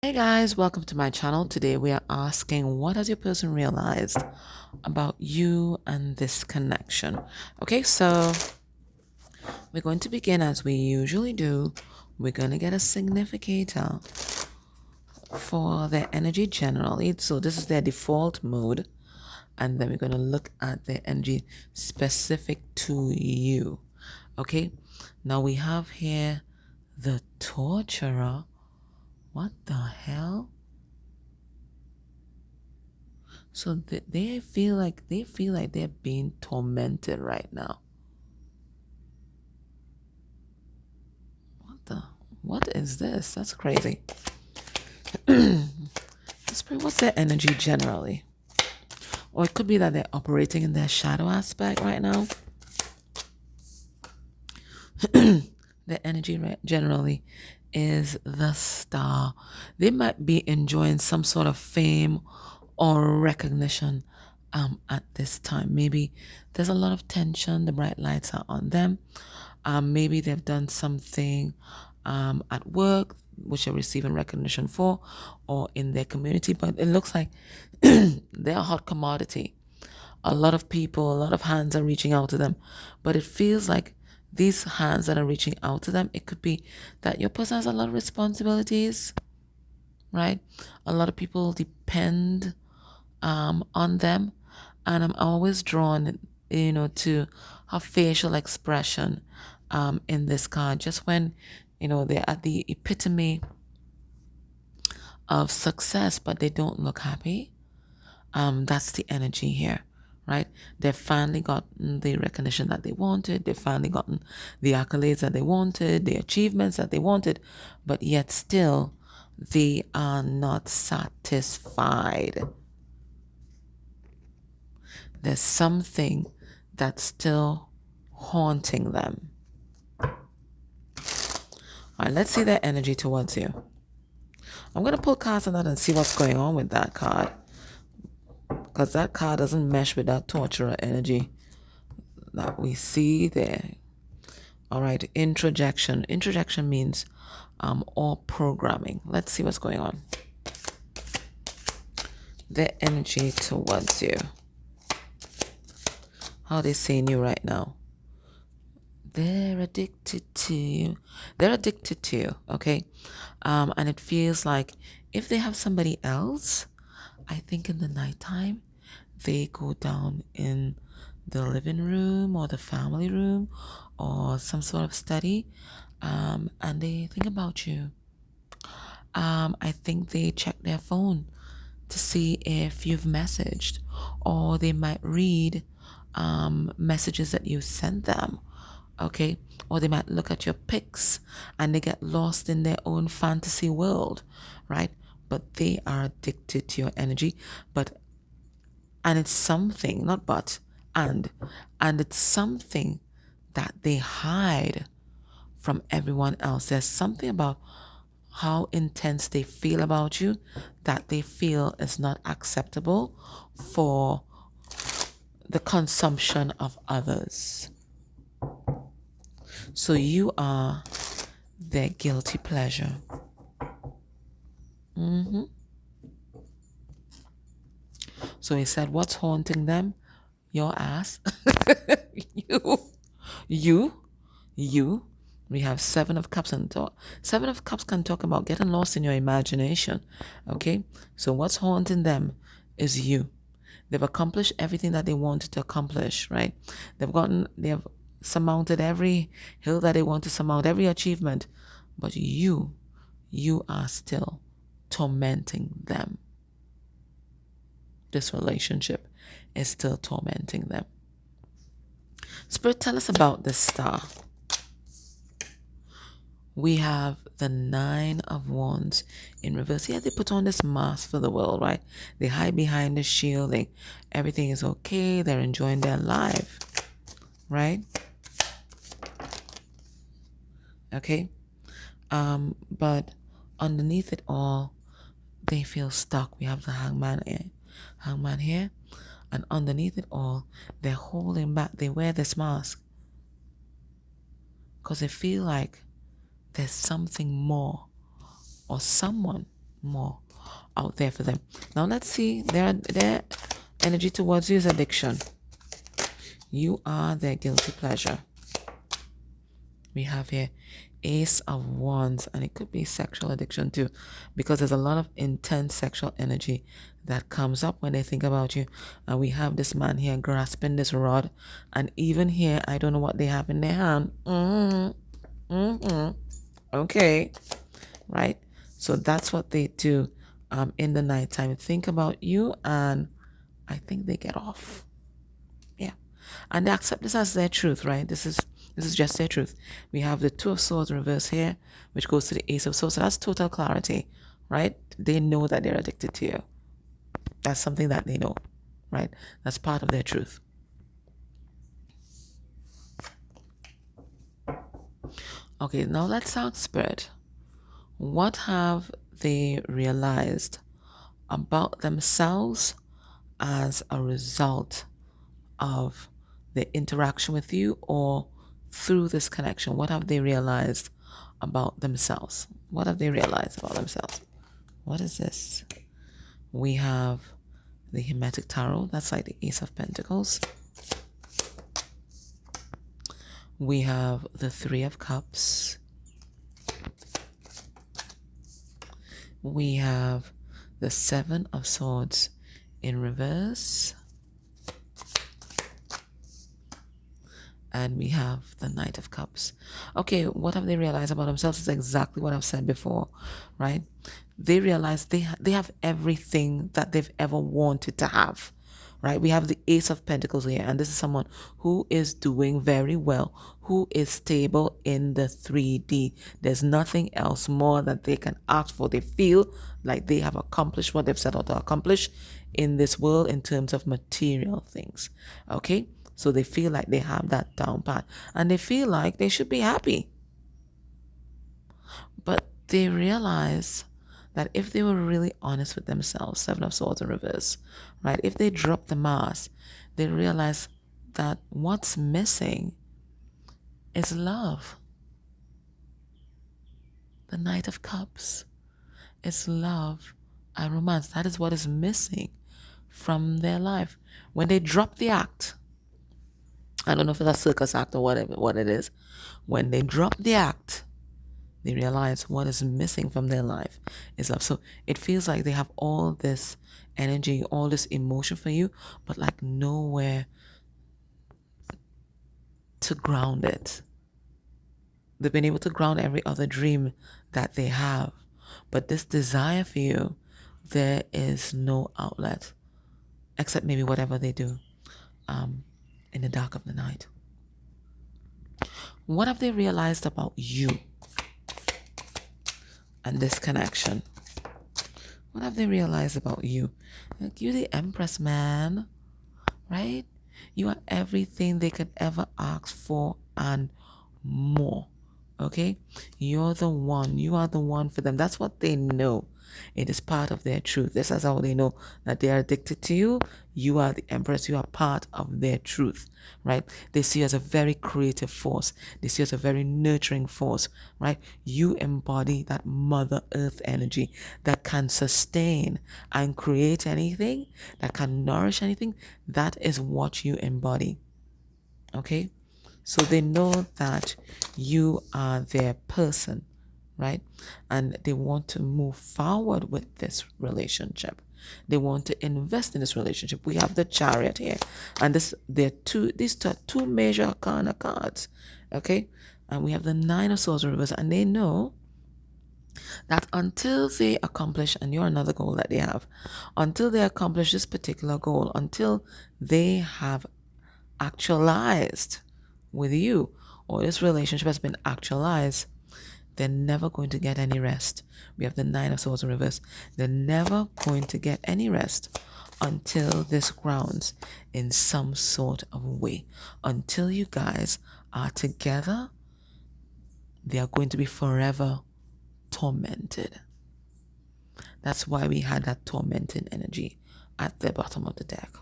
Hey guys, welcome to my channel. Today we are asking, what has your person realized about you and this connection? Okay, so we're going to begin as we usually do. We're going to get a significator for their energy generally. So this is their default mode. And then we're going to look at their energy specific to you. Okay, now we have here the torturer. What the hell? So they feel like they're being tormented right now. What the? What is this? That's crazy. What's their energy generally? Or it could be that they're operating in their shadow aspect right now. Their energy generally is the star. They might be enjoying some sort of fame or recognition at this time. Maybe there's a lot of tension, the bright lights are on them. Maybe they've done something at work which they're receiving recognition for, or in their community, but it looks like they're a hot commodity. A lot of people, a lot of hands are reaching out to them, but it feels like these hands that are reaching out to them, it could be that your person has a lot of responsibilities, right? A lot of people depend on them, and I'm always drawn, to her facial expression in this card. Just when, they're at the epitome of success, but they don't look happy. That's the energy here, right? They've finally gotten the recognition that they wanted. They've finally gotten the accolades that they wanted, the achievements that they wanted, but yet still they are not satisfied. There's something that's still haunting them. All right, let's see their energy towards you. I'm going to pull cards on that and see what's going on with that card, because that card doesn't mesh with that torturer energy that we see there. All right, introjection. Introjection means all programming. Let's see what's going on. Their energy towards you. How are they seeing you right now? They're addicted to you. They're addicted to you, okay? And it feels like if they have somebody else, I think in the nighttime, they go down in the living room or the family room or some sort of study, and they think about you. I think they check their phone to see if you've messaged, or they might read messages that you sent them, okay? Or they might look at your pics and they get lost in their own fantasy world, right? But they are addicted to your energy. And it's something, not but, and it's something that they hide from everyone else. There's something about how intense they feel about you that they feel is not acceptable for the consumption of others. So you are their guilty pleasure. So he said, what's haunting them? Your ass. you. You. You. We have Seven of Cups and talk. Seven of Cups can talk about getting lost in your imagination. Okay? So what's haunting them is you. They've accomplished everything that they wanted to accomplish, right? They've surmounted every hill that they want to surmount, every achievement. But you are still tormenting them. This relationship is still tormenting them. Spirit, tell us about this star. We have the Nine of Wands in reverse. Yeah, they put on this mask for the world, right? They hide behind the shield. Everything is okay. They're enjoying their life, right? Okay. But underneath it all, they feel stuck. We have the hangman here. And underneath it all, they're holding back. They wear this mask because they feel like there's something more or someone more out there for them. Now let's see their energy towards you is addiction. You are their guilty pleasure. We have here Ace of Wands, and it could be sexual addiction too, because there's a lot of intense sexual energy that comes up when they think about you. And we have this man here grasping this rod, and even here, I don't know what they have in their hand. Okay, right? So that's what they do in the nighttime. Think about you, and I think they get off. Yeah. And they accept this as their truth, right? This is just their truth. We have the Two of Swords reverse here, which goes to the Ace of Swords. So that's total clarity, right? They know that they're addicted to you. That's something that they know, right? That's part of their truth. Okay, now let's ask Spirit. What have they realized about themselves as a result of the interaction with you, or through this connection? What have they realized about themselves? What have they realized about themselves? What is this? We have the Hermetic Tarot. That's like the Ace of Pentacles. We have the Three of Cups. We have the Seven of Swords in reverse. And we have the Knight of Cups. Okay, what have they realized about themselves is exactly what I've said before, right? They realize they have everything that they've ever wanted to have, right? We have the Ace of Pentacles here, and this is someone who is doing very well, who is stable in the 3D. There's nothing else more that they can ask for. They feel like they have accomplished what they've set out to accomplish in this world in terms of material things, okay? So they feel like they have that down pat, and they feel like they should be happy. But they realize that if they were really honest with themselves, Seven of Swords in reverse, right? If they drop the mask, they realize that what's missing is love. The Knight of Cups is love and romance. That is what is missing from their life. When they drop the act, I don't know if it's a circus act or whatever, what it is. When they drop the act, they realize what is missing from their life is love. So it feels like they have all this energy, all this emotion for you, but like nowhere to ground it. They've been able to ground every other dream that they have. But this desire for you, there is no outlet except maybe whatever they do in the dark of the night. What have they realized about you and this connection? What have they realized about you? Like, you're the Empress, man, right? You are everything they could ever ask for and more, okay? You're the one. You are the one for them. That's what they know. It is part of their truth. This is how they know that they are addicted to you. You are the Empress. You are part of their truth, right? They see you as a very creative force. They see you as a very nurturing force, right? You embody that Mother Earth energy that can sustain and create anything, that can nourish anything. That is what you embody, okay? So they know that you are their person, right? And they want to move forward with this relationship. They want to invest in this relationship. We have the Chariot here, and these are two major arcana cards, okay? And we have the Nine of Swords reverse, and they know that until they accomplish, and you're another goal that they have, until they accomplish this particular goal, until they have actualized with you, or this relationship has been actualized, they're never going to get any rest. We have the Nine of Swords in reverse. They're never going to get any rest until this grounds in some sort of way. Until you guys are together, they are going to be forever tormented. That's why we had that tormenting energy at the bottom of the deck.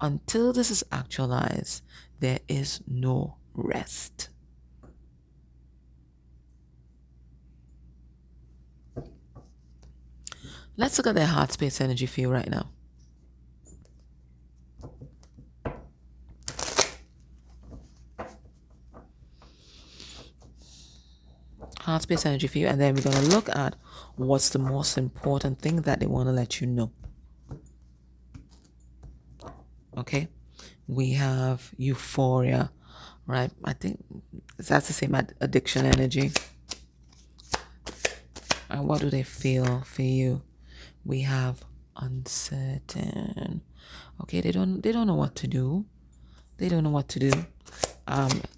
Until this is actualized, there is no rest. Let's look at their heart space energy for you right now. Heart space energy for you, and then we're going to look at what's the most important thing that they want to let you know. Okay, we have euphoria, right? I think that's the same addiction energy. And what do they feel for you? We have uncertain. Okay, they don't know what to do. They don't know what to do.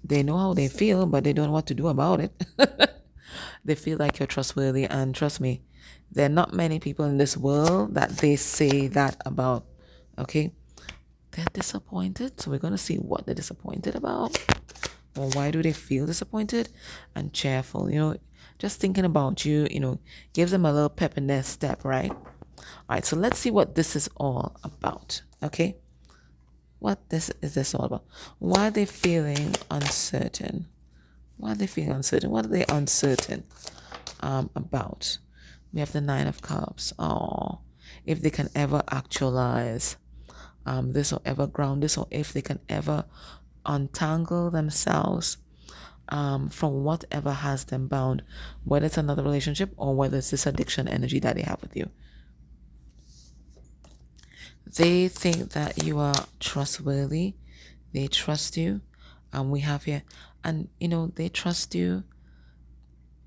They know how they feel, but they don't know what to do about it. They feel like you're trustworthy, and trust me, there are not many people in this world that they say that about. Okay, they're disappointed, so we're gonna see what they're disappointed about, or why do they feel disappointed. And cheerful, just thinking about you, gives them a little pep in their step, right? All right, so let's see what this is all about. Okay, what this all about? Why are they feeling uncertain? Why are they feeling uncertain? What are they uncertain about? We have the Nine of Cups. Oh, if they can ever actualize this, or ever ground this, or if they can ever untangle themselves from whatever has them bound, whether it's another relationship or whether it's this addiction energy that they have with you. They think that you are trustworthy. They trust you. And we have here, and they trust you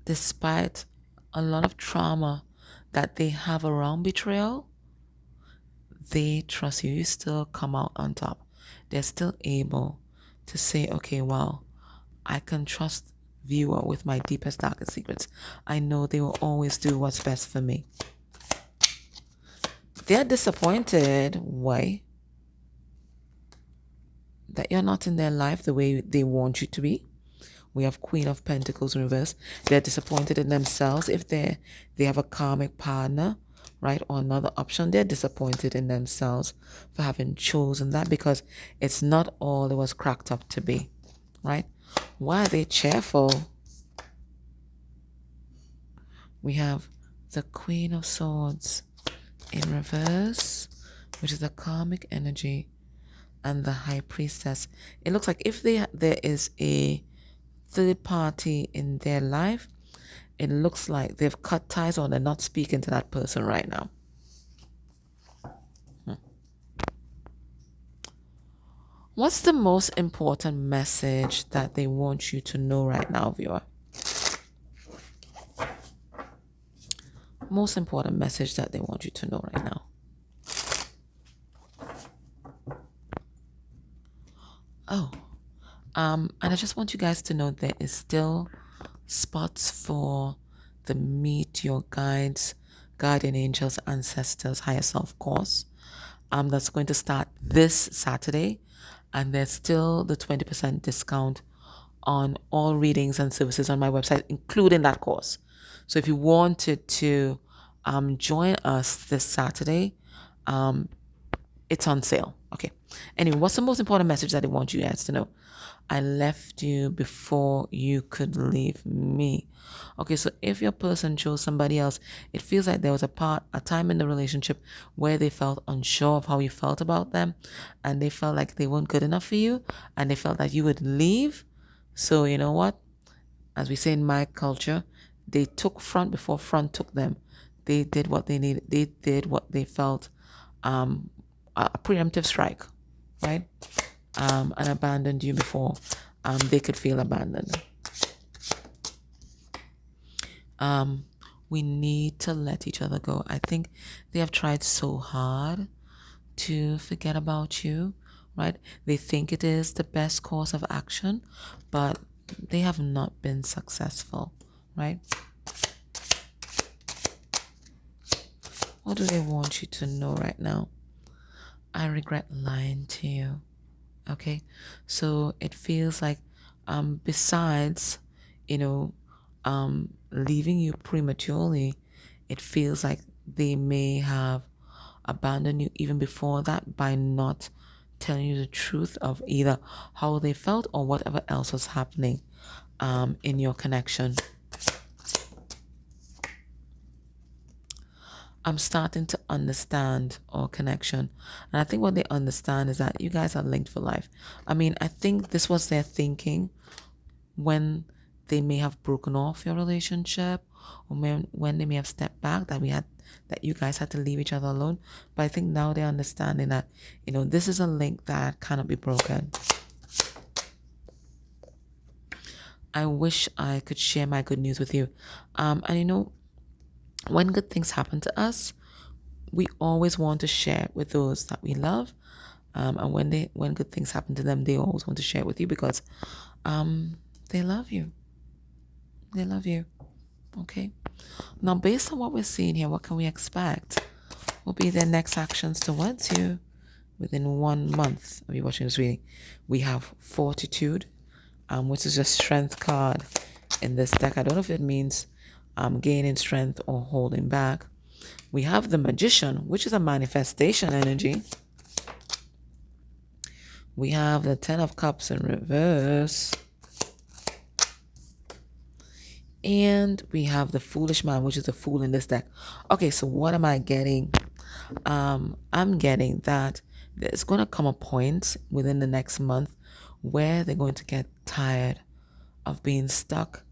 despite a lot of trauma that they have around betrayal. They trust you. You still come out on top. They're still able to say, okay, well, I can trust viewer with my deepest, darkest secrets. I know they will always do what's best for me. They're disappointed. Why? That you're not in their life the way they want you to be. We have Queen of Pentacles in reverse. They're disappointed in themselves if they have a karmic partner, right, or another option. They're disappointed in themselves for having chosen that, because it's not all it was cracked up to be, right? Why are they cheerful? We have the Queen of Swords in reverse, which is the karmic energy, and the High Priestess. It looks like if there is a third party in their life, it looks like they've cut ties, or they're not speaking to that person right now. What's the most important message that they want you to know right now, viewer? Most important message that they want you to know right now. Oh, and I just want you guys to know there is still spots for the Meet Your Guides, Guardian Angels, Ancestors, Higher Self course. That's going to start this Saturday, and there's still the 20% discount on all readings and services on my website, including that course. So if you wanted to join us this Saturday, it's on sale. Okay. Anyway, what's the most important message that I want you guys to know? I left you before you could leave me. Okay, so if your person chose somebody else, it feels like there was a time in the relationship where they felt unsure of how you felt about them, and they felt like they weren't good enough for you, and they felt that you would leave. So you know what? As we say in my culture, they took front before front took them. They did what they needed. They did what they felt a preemptive strike, right? And abandoned you before they could feel abandoned. We need to let each other go. I think they have tried so hard to forget about you, right? They think it is the best course of action, but they have not been successful, right? What do they want you to know right now? I regret lying to you. Okay, so it feels like besides leaving you prematurely, it feels like they may have abandoned you even before that by not telling you the truth of either how they felt or whatever else was happening in your connection. I'm starting to understand our connection. And I think what they understand is that you guys are linked for life. I mean, I think this was their thinking when they may have broken off your relationship, or when they may have stepped back, that you guys had to leave each other alone. But I think now they're understanding that, this is a link that cannot be broken. I wish I could share my good news with you. And when good things happen to us, we always want to share with those that we love. And when good things happen to them, they always want to share it with you because they love you. They love you. Okay. Now, based on what we're seeing here, what can we expect? Will be their next actions towards you within 1 month of you watching this reading. We have Fortitude, which is a strength card in this deck. I don't know if it means gaining strength or holding back. We have the Magician, which is a manifestation energy. We have the Ten of Cups in reverse. And we have the Foolish Man, which is a fool in this deck. Okay, so what am I getting? I'm getting that there's going to come a point within the next month where they're going to get tired of being stuck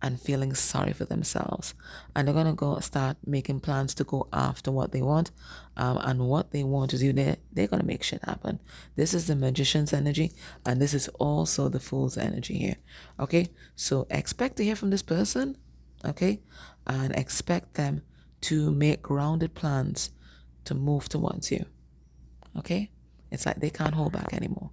and feeling sorry for themselves, and they're going to go start making plans to go after what they want, and what they want to do, they're going to make shit happen. This is the Magician's energy, and this is also the Fool's energy here. Okay, so expect to hear from this person, okay, and expect them to make grounded plans to move towards you. Okay, it's like they can't hold back anymore.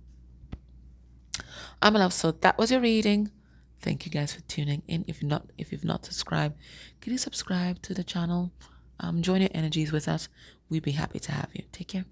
I'm in love. So that was your reading. Thank you guys for tuning in. If you've not subscribed, can you subscribe to the channel? Join your energies with us. We'd be happy to have you. Take care.